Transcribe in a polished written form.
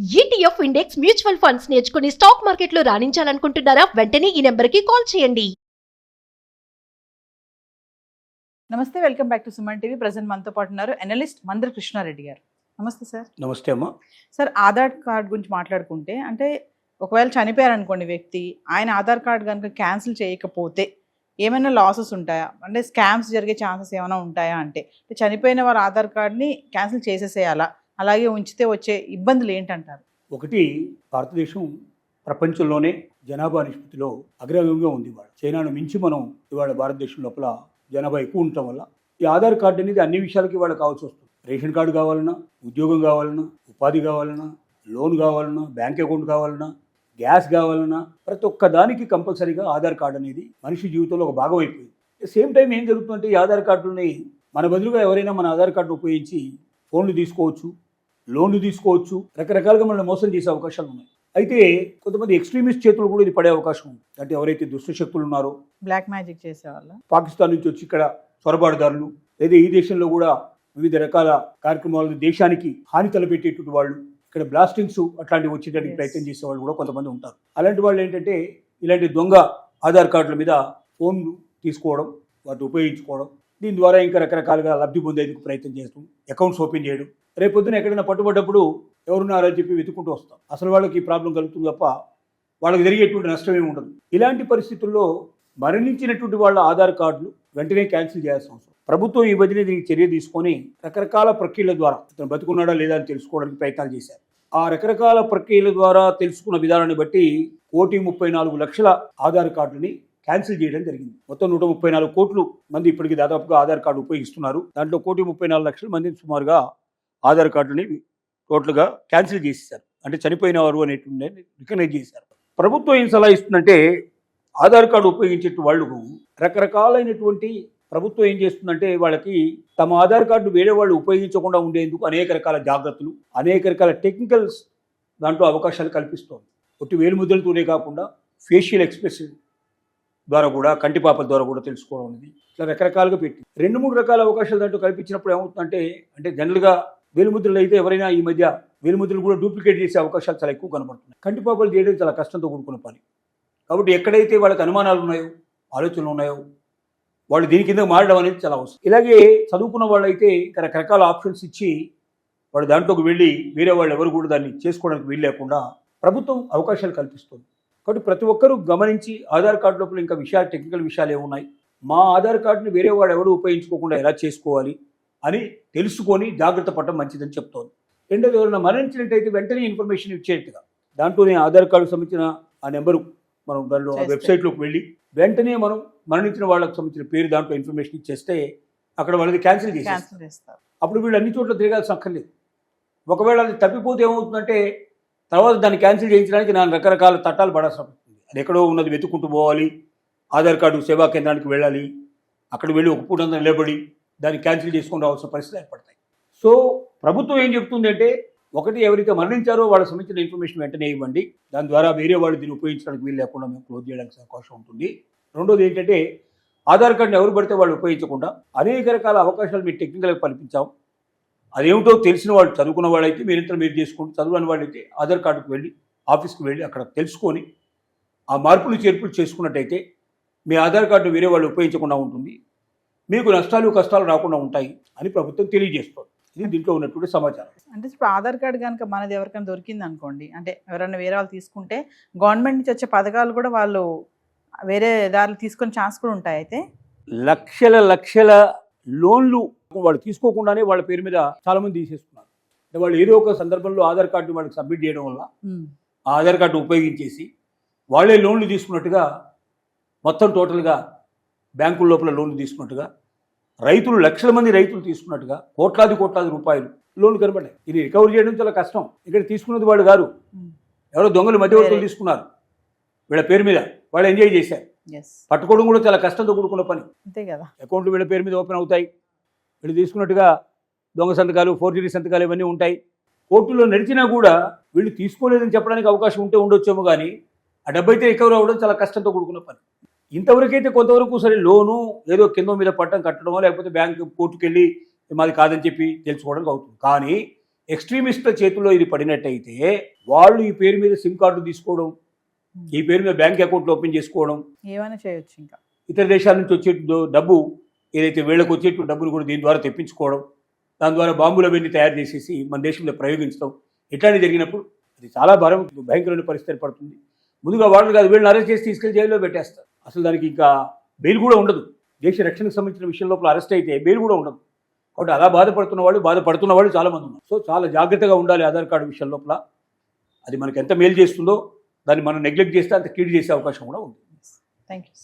ETF index mutual funds నేర్చుకుని stock మార్కెట్లో రాణించాలనుకుంటున్నారా? వెంటనే ఈ నెంబర్కి కాల్ చేయండి. నమస్తే, welcome back to Suman TV. Present మనతో పాటు ఉన్నారు అనలిస్ట్ మందర కృష్ణారెడ్డి గారు. నమస్తే సార్. నమస్తే అమ్మా. సార్, ఆధార్ కార్డ్ గురించి మాట్లాడుకుంటే, అంటే ఒకవేళ చనిపోయారనుకోండి వ్యక్తి, ఆయన ఆధార్ కార్డ్ కనుక క్యాన్సిల్ చేయకపోతే ఏమైనా లాసెస్ ఉంటాయా? అంటే స్కామ్స్ జరిగే ఛాన్సెస్ ఏమైనా ఉంటాయా? అంటే చనిపోయిన వారి ఆధార్ కార్డ్ని క్యాన్సిల్ చేసేసేయాలా, అలాగే ఉంచితే వచ్చే ఇబ్బందులు ఏంటంటారు? ఒకటి, భారతదేశం ప్రపంచంలోనే జనాభా నిష్పత్తిలో అగ్రగంగా ఉంది. ఇవాళ చైనాను మించి మనం ఇవాళ భారతదేశం లోపల జనాభా ఎక్కువ ఉండటం వల్ల ఈ ఆధార్ కార్డు అనేది అన్ని విషయాలకి ఇవాళ కావాల్సి వస్తుంది. రేషన్ కార్డు కావాలన్నా, ఉద్యోగం కావాలన్నా, ఉపాధి కావాలన్నా, లోన్ కావాలన్నా, బ్యాంక్ అకౌంట్ కావాలన్నా, గ్యాస్ కావాలన్నా, ప్రతి ఒక్క దానికి కంపల్సరీగా ఆధార్ కార్డు అనేది మనిషి జీవితంలో ఒక భాగం అయిపోయింది. సేమ్ టైం ఏం జరుగుతుందంటే, ఈ ఆధార్ కార్డులని మన బదులుగా ఎవరైనా మన ఆధార్ కార్డును ఉపయోగించి ఫోన్లు తీసుకోవచ్చు, లోన్లు తీసుకోవచ్చు, రకరకాలుగా మనల్ని మోసం చేసే అవకాశాలు ఉన్నాయి. అయితే కొంతమంది ఎక్స్ట్రీమిస్ట్ చేతులు కూడా ఇది పడే అవకాశం ఉంది. అంటే ఎవరైతే దుష్ట శక్తులు ఉన్నారో, బ్లాక్ మ్యాజిక్ చేసేవాళ్ళ, పాకిస్తాన్ నుంచి వచ్చి ఇక్కడ చొరబాటుదారులు, లేదా ఈ దేశంలో కూడా వివిధ రకాల కార్యక్రమాలు దేశానికి హాని తలపెట్టేటువంటి వాళ్ళు, ఇక్కడ బ్లాస్టింగ్స్ అట్లాంటివి వచ్చేటానికి ప్రయత్నం చేసే వాళ్ళు కూడా కొంతమంది ఉంటారు. అలాంటి వాళ్ళు ఏంటంటే, ఇలాంటి దొంగ ఆధార్ కార్డుల మీద ఫోన్లు తీసుకోవడం, వాటిని ఉపయోగించుకోవడం, దీని ద్వారా ఇంకా రకరకాలుగా లబ్ధి పొందేందుకు ప్రయత్నం చేస్తాం, అకౌంట్స్ ఓపెన్ చేయడం. రేపొద్దున ఎక్కడైనా పట్టుబడ్డప్పుడు ఎవరున్నారని చెప్పి వెతుక్కుంటూ వస్తాం. అసలు వాళ్ళకి ఈ ప్రాబ్లం కలుగుతుంది తప్ప వాళ్ళకి జరిగేటువంటి నష్టం ఏమి ఉండదు. ఇలాంటి పరిస్థితుల్లో మరణించినటువంటి వాళ్ళ ఆధార్ కార్డులు వెంటనే క్యాన్సిల్ చేయాల్సిన అవసరం. ప్రభుత్వం ఈ మధ్యనే దీనికి చర్య తీసుకొని రకరకాల ప్రక్రియల ద్వారా అతను బతుకున్నాడా లేదా అని తెలుసుకోవడానికి ప్రయత్నాలు చేశారు. ఆ రకరకాల ప్రక్రియల ద్వారా తెలుసుకున్న విధానాన్ని బట్టి 1,34,00,000 ఆధార్ కార్డులని క్యాన్సిల్ చేయడం జరిగింది. మొత్తం 134 కోట్ల మంది ఇప్పటికీ దాదాపుగా ఆధార్ కార్డు ఉపయోగిస్తున్నారు. దాంట్లో 1,34,00,000 మంది సుమారుగా ఆధార్ కార్డుని టోటల్గా క్యాన్సిల్ చేసేసారు. అంటే చనిపోయిన వారు అనేటువంటి రికగ్నైజ్ చేశారు. ప్రభుత్వం ఏం సలహా ఇస్తుందంటే, ఆధార్ కార్డు ఉపయోగించే వాళ్ళకు రకరకాలైనటువంటి ప్రభుత్వం ఏం చేస్తుందంటే, వాళ్ళకి తమ ఆధార్ కార్డు వేరే వాళ్ళు ఉపయోగించకుండా ఉండేందుకు అనేక రకాల జాగ్రత్తలు, అనేక రకాల టెక్నికల్స్ దాంట్లో అవకాశాలు కల్పిస్తోంది. ఒట్టి వేలుముద్రలతోనే కాకుండా ఫేషియల్ ఎక్స్ప్రెషన్ ద్వారా కూడా, కంటిపాపల ద్వారా కూడా తెలుసుకోవడం అనేది ఇట్లా రకరకాలుగా పెట్టి 2-3 రకాల అవకాశాలు దాంట్లో కల్పించినప్పుడు ఏమవుతుందంటే, అంటే జనరల్గా వేలుముద్రలు అయితే ఎవరైనా ఈ మధ్య వేలుముద్రలు కూడా డూప్లికేట్ చేసే అవకాశాలు చాలా ఎక్కువ కనబడుతున్నాయి. కంటిపాపలు చేయడం చాలా కష్టంతో కూడుకున్న పని. కాబట్టి ఎక్కడైతే వాళ్ళకి అనుమానాలు ఉన్నాయో, ఆలోచనలు ఉన్నాయో, వాళ్ళు దీని కింద మారడం అనేది చాలా అవసరం. ఇలాగే చదువుకున్న వాళ్ళు అయితే ఇంకా రకరకాల ఆప్షన్స్ ఇచ్చి వాడు దాంట్లోకి వెళ్ళి వేరే వాళ్ళు ఎవరు కూడా దాన్ని చేసుకోవడానికి వీలు లేకుండా ప్రభుత్వం అవకాశాలు కల్పిస్తుంది. కాబట్టి ప్రతి ఒక్కరూ గమనించి ఆధార్ కార్డు లోపల ఇంకా విషయాలు, టెక్నికల్ విషయాలు ఏమున్నాయి, మా ఆధార్ కార్డుని వేరే వాడు ఎవరు ఉపయోగించుకోకుండా ఎలా చేసుకోవాలి అని తెలుసుకొని జాగ్రత్త పడటం మంచిదని చెప్తోంది. రెండోది, ఎవరైనా మరణించినట్టయితే వెంటనే ఇన్ఫర్మేషన్ ఇచ్చేట్టుగా దాంట్లోనే ఆధార్ కార్డుకు సంబంధించిన ఆ నెంబరు మనం దాంట్లో ఆ వెబ్సైట్లోకి వెళ్ళి వెంటనే మనం మరణించిన వాళ్ళకి సంబంధించిన పేరు దాంట్లో ఇన్ఫర్మేషన్ ఇచ్చేస్తే అక్కడ వాళ్ళది క్యాన్సిల్ చేసేస్తారు. అప్పుడు వీళ్ళు అన్ని చోట్ల తిరగాల్సిన అక్కర్లేదు. ఒకవేళ అది తప్పిపోతే ఏమవుతుందంటే, తర్వాత దాన్ని క్యాన్సిల్ చేయించడానికి నా రకరకాల చట్టాలు పడాల్సి వస్తుంది. అది ఎక్కడో ఉన్నది వెతుక్కుంటూ పోవాలి, ఆధార్ కార్డు సేవా కేంద్రానికి వెళ్ళాలి, అక్కడ వెళ్ళి ఒక పూట నిలబడి దాన్ని క్యాన్సిల్ చేసుకొని రావాల్సిన పరిస్థితులు ఏర్పడతాయి. సో ప్రభుత్వం ఏం చెప్తుంది అంటే, ఒకటి, ఎవరైతే మరణించారో వాళ్ళకి సంబంధించిన ఇన్ఫర్మేషన్ వెంటనే ఇవ్వండి, దాని ద్వారా వేరే వాళ్ళు దీన్ని ఉపయోగించడానికి వీలు లేకుండా మేము క్లోజ్ చేయడానికి అవకాశం ఉంటుంది. రెండోది ఏంటంటే, ఆధార్ కార్డుని ఎవరు పడితే వాళ్ళు ఉపయోగించకుండా అనేక రకాల అవకాశాలు మీరు టెక్నికల్గా కల్పించాం. అదేమిటో తెలిసిన వాళ్ళు, చదువుకున్న వాళ్ళైతే మీరు చేసుకుంటూ, చదువుని వాళ్ళైతే ఆధార్ కార్డుకు వెళ్ళి ఆఫీస్కి వెళ్ళి అక్కడ తెలుసుకొని ఆ మార్పులు చేర్పులు చేసుకున్నట్టయితే మీ ఆధార్ కార్డు వేరే వాళ్ళు ఉపయోగించకుండా ఉంటుంది, మీకు నష్టాలు కష్టాలు రాకుండా ఉంటాయి అని ప్రభుత్వం తెలియజేస్తుంది. ఇది దీంట్లో ఉన్నటువంటి సమాచారం. అంటే ఇప్పుడు ఆధార్ కార్డు కనుక మనది ఎవరికైనా దొరికింది అనుకోండి, అంటే ఎవరైనా వేరే వాళ్ళు తీసుకుంటే గవర్నమెంట్ నుంచి వచ్చే పథకాలు కూడా వాళ్ళు వేరే దారులు తీసుకునే ఛాన్స్ కూడా ఉంటాయి. అయితే లక్షల లోన్లు వాళ్ళు తీసుకోకుండానే వాళ్ళ పేరు మీద చాలా మంది తీసేస్తున్నారు. అంటే వాళ్ళు ఏదో ఒక సందర్భంలో ఆధార్ కార్డు వాళ్ళకి సబ్మిట్ చేయడం వల్ల ఆ ఆధార్ కార్డు ఉపయోగించేసి వాళ్ళే లోన్లు తీసుకున్నట్టుగా, మొత్తం టోటల్గా బ్యాంకుల లోపల లోన్లు తీసుకున్నట్టుగా, రైతులు లక్షల మంది రైతులు తీసుకున్నట్టుగా కోట్లాది రూపాయలు లోన్లు కనబడ్డాయి. ఇది రికవరీ చేయడం చాలా కష్టం. ఇక్కడ తీసుకున్నది వాడు గారు, ఎవరో దొంగలు మధ్యవర్తులు తీసుకున్నారు వీళ్ళ పేరు మీద, వాళ్ళు ఎంజాయ్ చేశారు. పట్టుకోవడం కూడా చాలా కష్టంతో కూడుకున్న పని. అంతే కదా. అకౌంట్లు వీళ్ళ పేరు మీద ఓపెన్ అవుతాయి, వీళ్ళు తీసుకున్నట్టుగా దొంగ సంతకాలు, ఫోర్జరీ సంతకాలు ఇవన్నీ ఉంటాయి. కోర్టులో నడిచినా కూడా వీళ్ళు తీసుకోలేదని చెప్పడానికి అవకాశం ఉంటే ఉండొచ్చేమో, కానీ ఆ డబ్బు అయితే రికవరీ అవ్వడం చాలా కష్టంతో కూడుకున్న పని. ఇంతవరకైతే కొంతవరకు సరే లోను ఏదో కింద మీద పట్టం కట్టడమో, లేకపోతే బ్యాంకు కోర్టుకు వెళ్ళి మాది కాదని చెప్పి తెలుసుకోవడానికి అవుతుంది. కానీ ఎక్స్ట్రీమిస్ట్ల చేతుల్లో ఇది పడినట్టయితే వాళ్ళు ఈ పేరు మీద సిమ్ కార్డు తీసుకోవడం, ఈ పేరు మీద బ్యాంక్ అకౌంట్లు ఓపెన్ చేసుకోవడం, ఏమైనా చేయొచ్చు. ఇంకా ఇతర దేశాల నుంచి వచ్చే డబ్బు ఏదైతే వీళ్ళకి వచ్చేట్టు డబ్బులు కూడా దీని ద్వారా తెప్పించుకోవడం, దాని ద్వారా బాంబులు అవన్నీ తయారు చేసేసి మన దేశంలో ప్రయోగించడం, ఇట్లాంటివి జరిగినప్పుడు అది చాలా భయంకరమైన పరిస్థితి ఏర్పడుతుంది. ముందుగా వాళ్ళు కాదు, వీళ్ళని అరెస్ట్ చేసి తీసుకెళ్లి జైల్లో పెట్టేస్తారు. అసలు దానికి ఇంకా బెయిల్ కూడా ఉండదు. దేశ రక్షణకు సంబంధించిన విషయం లోపల అరెస్ట్ అయితే బెయిల్ కూడా ఉండదు. కాబట్టి అలా బాధపడుతున్న వాళ్ళు చాలా మంది ఉన్నారు. సో చాలా జాగ్రత్తగా ఉండాలి ఆధార్ కార్డు విషయం లోపల. అది మనకు ఎంత మేలు చేస్తుందో దాన్ని మనం నెగ్లెక్ట్ చేస్తే అంత కీడు చేసే అవకాశం కూడా ఉంది. Thank you.